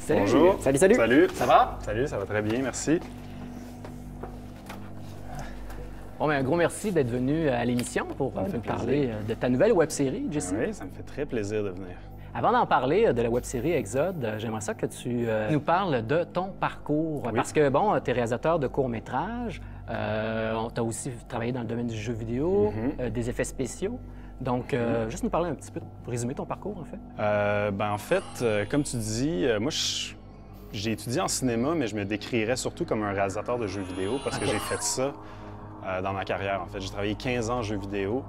Salut. Bonjour. Salut, salut. Salut. Ça va? Salut, ça va très bien, merci. Bon, un gros merci d'être venu à l'émission pour nous parler de ta nouvelle web-série, Jesse. Oui, ça me fait très plaisir de venir. Avant d'en parler de la web-série Exode, j'aimerais ça que tu nous parles de ton parcours. Oui. Parce que, bon, tu es réalisateur de courts-métrages, tu as aussi travaillé dans le domaine du jeu vidéo, des effets spéciaux. Donc, juste nous parler un petit peu, pour résumer ton parcours, en fait. En fait, comme tu dis, moi, j'ai étudié en cinéma, mais je me décrirais surtout comme un réalisateur de jeux vidéo parce que j'ai fait ça dans ma carrière. En fait, j'ai travaillé 15 ans en jeux vidéo.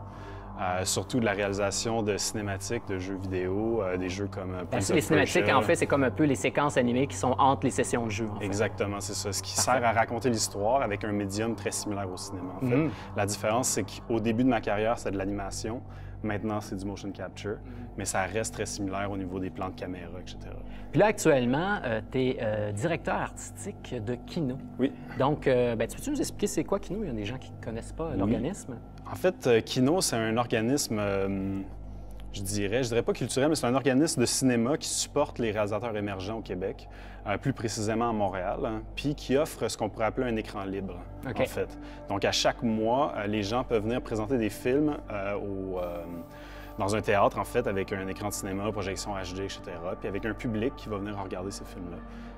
Surtout de la réalisation de cinématiques, de jeux vidéo, des jeux comme Les cinématiques, en fait, c'est comme un peu les séquences animées qui sont entre les sessions de jeu. En fait. Exactement, c'est ça. Ce qui sert à raconter l'histoire avec un médium très similaire au cinéma. En fait. La différence, c'est qu'au début de ma carrière, c'est de l'animation. Maintenant, c'est du motion capture, mais ça reste très similaire au niveau des plans de caméra, etc. Puis là, actuellement, tu es directeur artistique de Kino. Oui. Donc, tu peux-tu nous expliquer c'est quoi Kino? Il y a des gens qui ne connaissent pas l'organisme. En fait, Kino, c'est un organisme, je dirais pas culturel, mais c'est un organisme de cinéma qui supporte les réalisateurs émergents au Québec, plus précisément à Montréal, puis qui offre ce qu'on pourrait appeler un écran libre, en fait. Donc, à chaque mois, les gens peuvent venir présenter des films dans un théâtre, en fait, avec un écran de cinéma, projection HD, etc., puis avec un public qui va venir regarder ces films-là.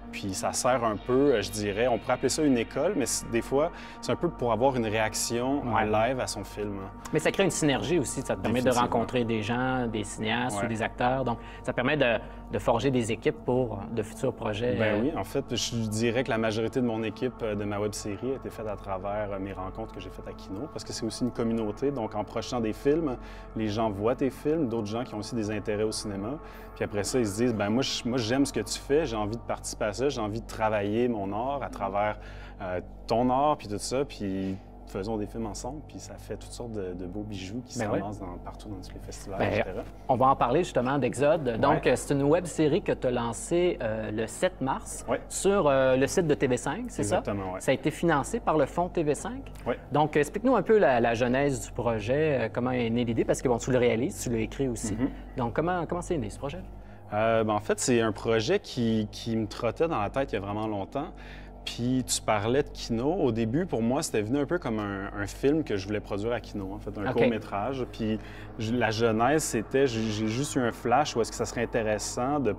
Puis ça sert un peu, je dirais, on pourrait appeler ça une école, mais des fois, c'est un peu pour avoir une réaction en live à son film. Mais ça crée une synergie aussi, ça te permet de rencontrer des gens, des cinéastes ou des acteurs, donc ça permet de forger des équipes pour de futurs projets. Ben oui, en fait, je dirais que la majorité de mon équipe de ma web-série a été faite à travers mes rencontres que j'ai faites à Kino, parce que c'est aussi une communauté, donc en projetant des films, les gens voient tes films, d'autres gens qui ont aussi des intérêts au cinéma, puis après ça, ils se disent, ben moi j'aime ce que tu fais, j'ai envie de participer à ça, j'ai envie de travailler mon art à travers ton art, puis tout ça, puis faisons des films ensemble, puis ça fait toutes sortes de beaux bijoux qui se ramassent partout dans tous les festivals, etc. On va en parler justement d'Exode. Donc, c'est une web-série que tu as lancée le 7 mars sur le site de TV5, c'est ça? Exactement, oui. Ça a été financé par le fonds TV5. Oui. Donc, explique-nous un peu la genèse du projet, comment est née l'idée, parce que bon, tu le réalises, tu l'as écrit aussi. Donc, comment c'est né ce projet? En fait, c'est un projet qui me trottait dans la tête il y a vraiment longtemps. Puis tu parlais de Kino. Au début, pour moi, c'était venu un peu comme un film que je voulais produire à Kino, en fait, un court-métrage. Puis la genèse, c'était, j'ai juste eu un flash où est-ce que ça serait intéressant de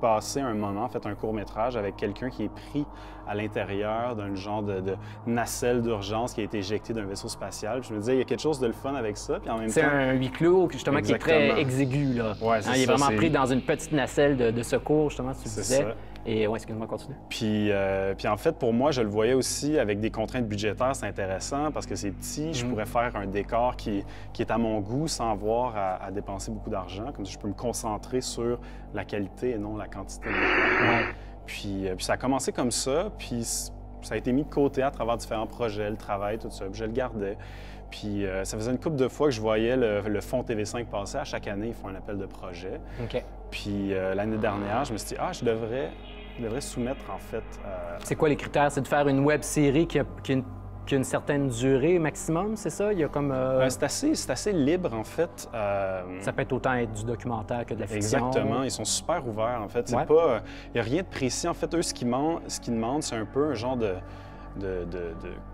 passer un moment, en fait, un court-métrage avec quelqu'un qui est pris à l'intérieur d'un genre de nacelle d'urgence qui a été éjecté d'un vaisseau spatial. Puis je me disais, il y a quelque chose de le fun avec ça. Puis en même temps... C'est un huis clos, justement, qui est très exigu, là. Ouais, il est vraiment pris dans une petite nacelle de secours, justement, tu disais. Ça. Et excuse-moi, continue. Puis en fait, pour moi, je le voyais aussi avec des contraintes budgétaires, c'est intéressant parce que c'est petit, je pourrais faire un décor qui est à mon goût sans avoir à dépenser beaucoup d'argent. Comme ça, je peux me concentrer sur la qualité et non la quantité de décor. Puis ça a commencé comme ça, puis ça a été mis de côté à travers différents projets, le travail, tout ça, puis je le gardais. Puis ça faisait une couple de fois que je voyais le fonds TV5 passer. À chaque année, ils font un appel de projet. Puis l'année dernière, je me suis dit, je devrais soumettre, en fait... C'est quoi les critères? C'est de faire une web-série qui a une certaine durée maximum, c'est ça? Il y a comme... C'est assez libre, en fait. Ça peut autant être du documentaire que de la fiction. Exactement. Ils sont super ouverts, en fait. C'est pas... Il n'y a rien de précis. En fait, eux, ce qu'ils demandent, c'est un peu un genre de...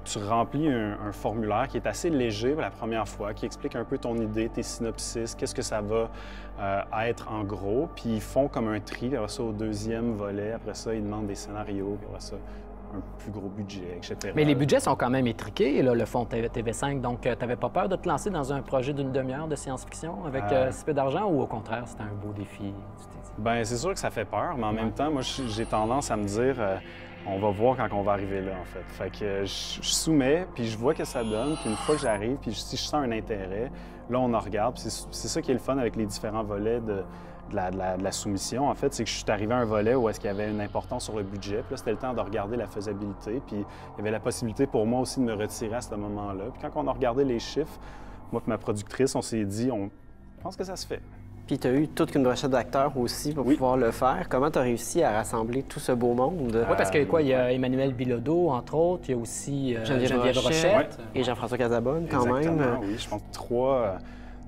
Tu remplis un formulaire qui est assez léger pour la première fois, qui explique un peu ton idée, tes synopsis, qu'est-ce que ça va être en gros. Puis ils font comme un tri, puis après ça, au deuxième volet, après ça, ils demandent des scénarios, puis après ça, un plus gros budget, etc. Mais les budgets sont quand même étriqués, là, le fonds TV5. Donc, tu n'avais pas peur de te lancer dans un projet d'une demi-heure de science-fiction avec si peu d'argent ou au contraire, c'était un beau défi? Bien, c'est sûr que ça fait peur, mais en même temps, moi, j'ai tendance à me dire... on va voir quand on va arriver là, en fait. Fait que je soumets, puis je vois que ça donne, puis une fois que j'arrive, puis si je sens un intérêt, là, on en regarde. C'est ça qui est le fun avec les différents volets de la soumission, en fait, c'est que je suis arrivé à un volet où est-ce qu'il y avait une importance sur le budget. Puis là, c'était le temps de regarder la faisabilité, puis il y avait la possibilité pour moi aussi de me retirer à ce moment-là. Puis quand on a regardé les chiffres, moi et ma productrice, on s'est dit, on pense que ça se fait. Puis tu as eu toute une brochette d'acteurs aussi pour pouvoir le faire. Comment tu as réussi à rassembler tout ce beau monde? Oui, parce que il y a Emmanuel Bilodeau, entre autres, il y a aussi Geneviève Rochette. Et Jean-François Casabonne, quand Exactement, même. Oui, je pense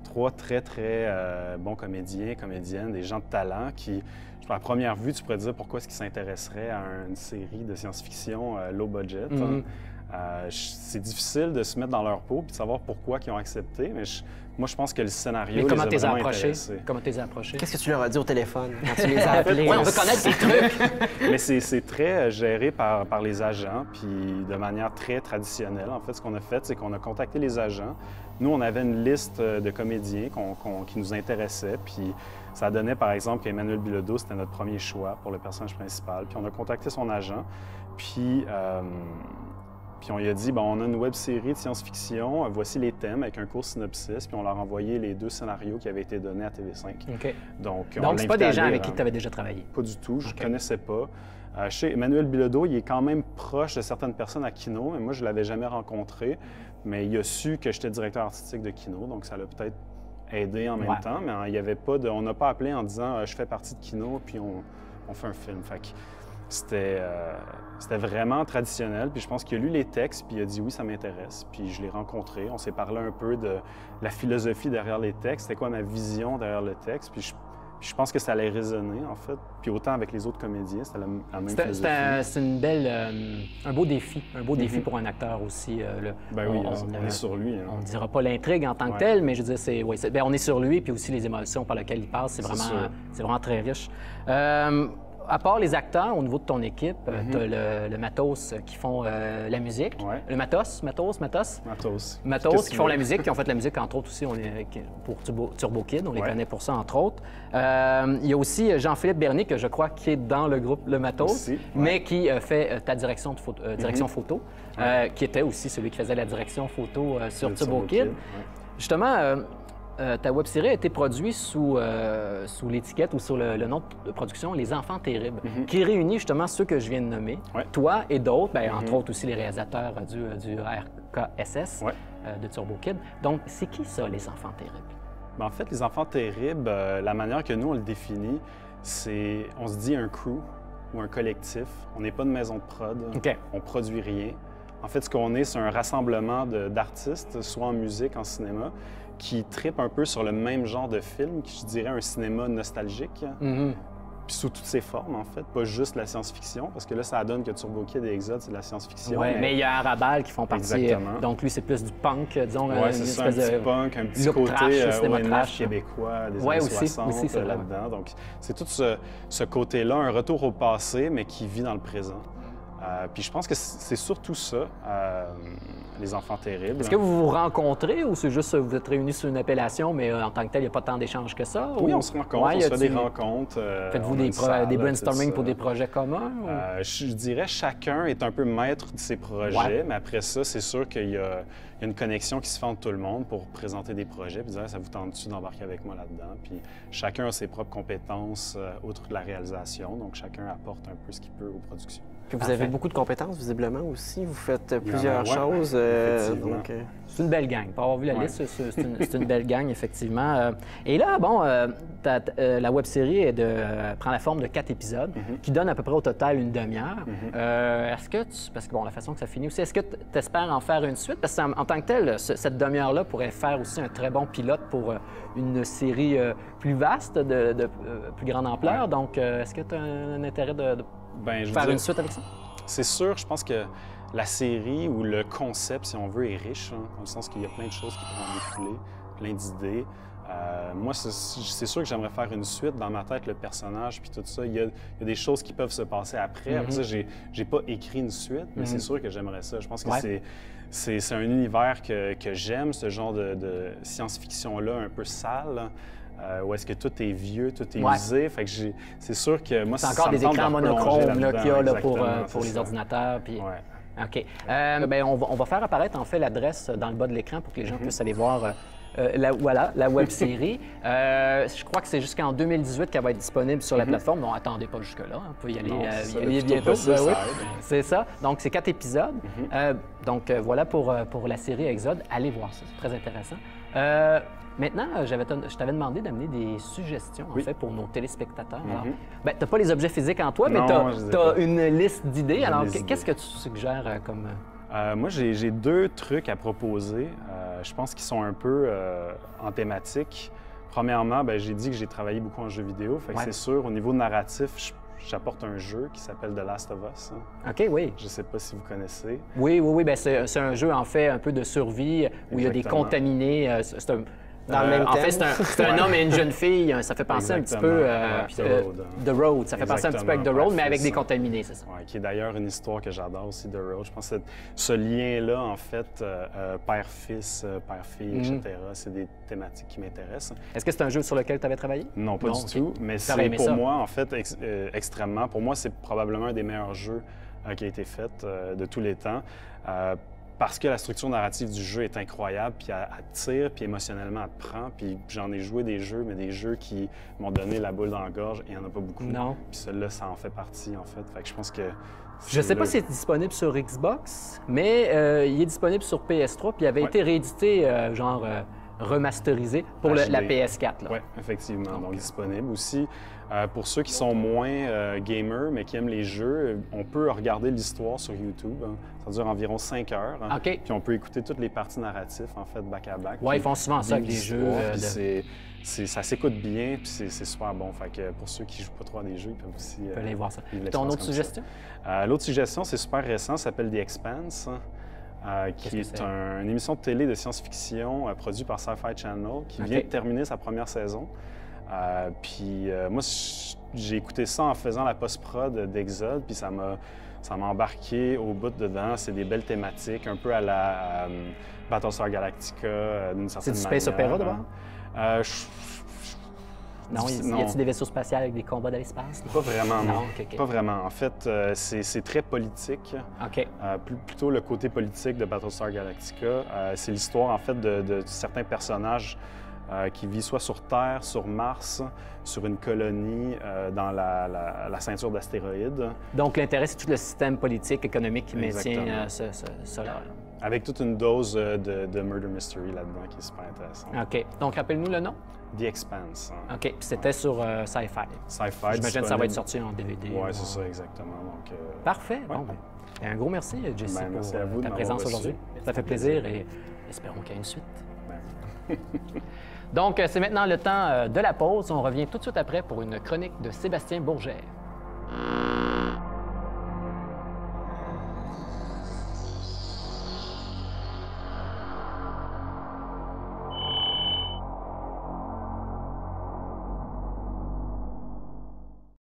trois très, très bons comédiens, comédiennes, des gens de talent qui, à première vue, tu pourrais te dire pourquoi est-ce qu'ils s'intéresseraient à une série de science-fiction low budget. C'est difficile de se mettre dans leur peau et de savoir pourquoi ils ont accepté, mais moi, je pense que le scénario comment les a vraiment approchés? intéressés. Comment t'es approché? Qu'est-ce que tu leur as dit au téléphone quand tu les as appelés? Oui, on veut connaître tes trucs! Mais c'est très géré par les agents, puis de manière très traditionnelle. En fait, ce qu'on a fait, c'est qu'on a contacté les agents. Nous, on avait une liste de comédiens qui nous intéressaient, puis ça donnait, par exemple, qu'Emmanuel Bilodeau, c'était notre premier choix pour le personnage principal. Puis on a contacté son agent, puis on lui a dit, bon, on a une web-série de science-fiction, voici les thèmes avec un court synopsis, puis on leur a envoyé les 2 scénarios qui avaient été donnés à TV5. OK. Donc c'est pas des gens avec qui tu avais déjà travaillé? Pas du tout, je ne connaissais pas. Chez Emmanuel Bilodeau, il est quand même proche de certaines personnes à Kino, mais moi, je ne l'avais jamais rencontré, mais il a su que j'étais directeur artistique de Kino, donc ça l'a peut-être aidé en même temps, mais il y avait pas on n'a pas appelé en disant je fais partie de Kino, puis on fait un film. Fait que c'était vraiment traditionnel, puis je pense qu'il a lu les textes, puis il a dit oui, ça m'intéresse, puis je l'ai rencontré. On s'est parlé un peu de la philosophie derrière les textes, c'était quoi ma vision derrière le texte, puis je pense que ça allait résonner, en fait. Puis autant avec les autres comédiens, c'était la même philosophie. C'est une belle, un beau défi pour un acteur aussi. Oui, on est sur lui. Hein. On ne dira pas l'intrigue en tant que telle, mais je veux dire, on est sur lui, puis aussi les émotions par lesquelles il passe, c'est vraiment très riche. À part les acteurs, au niveau de ton équipe, tu as le matos qui font la musique. Ouais. Le matos, qui font la musique, qui ont fait la musique, entre autres, aussi pour Turbo Kid. On les connaît pour ça, entre autres. Il y a aussi Jean-Philippe Bernier, que je crois qui est dans le groupe Le Matos, aussi, mais qui fait ta direction photo, qui était aussi celui qui faisait la direction photo sur Turbo Kid. Justement, ta web-série a été produite sous l'étiquette ou sur le nom de production Les Enfants Terribles, qui réunit justement ceux que je viens de nommer, toi et d'autres, entre autres aussi les réalisateurs du RKSS de Turbo Kid. Donc, c'est qui ça, Les Enfants Terribles? Bien, en fait, Les Enfants Terribles, la manière que nous, on le définit, c'est, on se dit un crew ou un collectif. On n'est pas une maison de prod, on produit rien. En fait, ce qu'on est, c'est un rassemblement d'artistes, soit en musique, en cinéma, qui trippent un peu sur le même genre de film, qui je dirais un cinéma nostalgique, puis sous toutes ses formes, en fait, pas juste la science-fiction, parce que là, ça donne que Turbo Kid et Exode, c'est de la science-fiction. Oui, mais il y a Arabal qui font partie. Exactement. Donc lui, c'est plus du punk, disons. Oui, c'est ça, un petit punk, un petit côté trash, québécois des années 60 là-dedans. Donc c'est tout ce côté-là, un retour au passé, mais qui vit dans le présent. Puis je pense que c'est surtout ça, Les Enfants Terribles. Est-ce que vous vous rencontrez ou c'est juste vous êtes réunis sur une appellation, mais en tant que tel, il n'y a pas tant d'échanges que ça? Oui, on se rencontre, on se fait des rencontres. Faites-vous des brainstorming pour des projets communs? Je dirais chacun est un peu maître de ses projets, mais après ça, c'est sûr qu'il y a une connexion qui se fait entre tout le monde pour présenter des projets, puis dire ça vous tente-tu d'embarquer avec moi là-dedans? Puis chacun a ses propres compétences outre de la réalisation, donc chacun apporte un peu ce qu'il peut aux productions. Puis vous avez beaucoup de compétences, visiblement, aussi. Vous faites plusieurs choses. C'est une belle gang. Pour avoir vu la liste, c'est une belle gang, effectivement. Et là, bon, la web-série prend la forme de 4 épisodes qui donnent à peu près au total une demi-heure. Est-ce que parce que, bon, la façon que ça finit aussi, est-ce que tu espères en faire une suite? Parce qu'en tant que telle, cette demi-heure-là pourrait faire aussi un très bon pilote pour une série plus vaste, de plus grande ampleur. Donc, est-ce que tu as un intérêt de faire une suite avec ça? C'est sûr, je pense que la série ou le concept, si on veut, est riche, dans le sens qu'il y a plein de choses qui peuvent en découler, plein d'idées. Moi, c'est sûr que j'aimerais faire une suite. Dans ma tête, le personnage, puis tout ça, il y a des choses qui peuvent se passer après. Après ça, j'ai pas écrit une suite, mais c'est sûr que j'aimerais ça. Je pense que c'est un univers que j'aime, ce genre de science-fiction-là un peu sale. Où est-ce que tout est vieux, tout est usé. Fait que c'est sûr que moi, c'est encore des écrans monochromes qu'il y a là, pour les ordinateurs. Puis... OK. On va faire apparaître en fait l'adresse dans le bas de l'écran pour que les gens puissent aller voir la web-série. Je crois que c'est jusqu'en 2018 qu'elle va être disponible sur la plateforme. Non, attendez pas jusque-là. On peut y aller bientôt. C'est ça. Donc, c'est 4 épisodes. Donc, voilà pour la série Exode. Allez voir ça. C'est très intéressant. Maintenant, je t'avais demandé d'amener des suggestions, en fait, pour nos téléspectateurs. Alors, tu n'as pas les objets physiques en toi, mais tu as une liste d'idées. Alors, qu'est-ce que tu suggères comme... Moi, j'ai 2 trucs à proposer. Je pense qu'ils sont un peu en thématique. Premièrement, j'ai dit que j'ai travaillé beaucoup en jeux vidéo. Fait que c'est sûr, au niveau narratif, j'apporte un jeu qui s'appelle The Last of Us. OK, oui. Je ne sais pas si vous connaissez. Oui. C'est un jeu, en fait, un peu de survie où il y a des contaminés. C'est un... Dans le même en fait, c'est un homme et une jeune fille. Ça fait penser un petit peu The Road. Ça fait penser un petit peu avec The Road, mais avec des contaminés, c'est ça. Oui, qui est d'ailleurs une histoire que j'adore aussi, The Road. Je pense que ce lien-là, en fait, père-fils, père-fille, etc., c'est des thématiques qui m'intéressent. Est-ce que c'est un jeu sur lequel tu avais travaillé? Non, pas du tout. Mais c'est pour moi, en fait, extrêmement. Pour moi, c'est probablement un des meilleurs jeux qui a été fait de tous les temps. Parce que la structure narrative du jeu est incroyable, puis elle tire, puis émotionnellement, elle te prend. Puis j'en ai joué des jeux, mais des jeux qui m'ont donné la boule dans la gorge, et il n'y en a pas beaucoup. Non. Puis celui-là, ça en fait partie, en fait. Fait que je pense que... Je sais pas si c'est disponible sur Xbox, mais il est disponible sur PS3, puis il avait été réédité, remasterisé pour la PS4. Oui, effectivement. Donc, disponible aussi. Pour ceux qui sont moins gamers, mais qui aiment les jeux, on peut regarder l'histoire sur YouTube. Ça dure environ 5 heures. OK. Puis on peut écouter toutes les parties narratives, en fait, back-à-back. Oui, ils font souvent ça avec les jeux. Ça s'écoute bien, puis c'est super bon. Fait que pour ceux qui ne jouent pas trop à des jeux, ils peuvent aussi aller voir ça. Ton autre suggestion? L'autre suggestion, c'est super récent, ça s'appelle The Expanse. Qui est une émission de télé de science-fiction produite par Sci-Fi Channel, qui vient de terminer sa première saison. Moi, j'ai écouté ça en faisant la post-prod d'Exode, puis ça m'a embarqué au bout dedans. C'est des belles thématiques, un peu à la Battlestar Galactica, d'une certaine manière. C'est du space opéra, d'abord? Non, y a-t-il des vaisseaux spatiaux avec des combats dans l'espace? Pas vraiment, non. Okay. Pas vraiment. En fait, c'est très politique. OK. Plutôt le côté politique de Battlestar Galactica. C'est l'histoire, en fait, de certains personnages qui vivent soit sur Terre, sur Mars, sur une colonie dans la ceinture d'astéroïdes. Donc, l'intérêt, c'est tout le système politique, économique qui maintient cela. Avec toute une dose de murder mystery là-dedans qui est super intéressant. OK. Donc, rappelle-nous le nom? The Expanse. OK. Puis c'était sur Sci-Fi. Sci-Fi. J'imagine que ça va être sorti en DVD. Oui, c'est ça, exactement. Donc, parfait. Ouais. Bon, un gros merci, Jesse, pour ta présence aujourd'hui. Ça fait plaisir et espérons qu'il y ait une suite. Donc, c'est maintenant le temps de la pause. On revient tout de suite après pour une chronique de Sébastien Bourgère.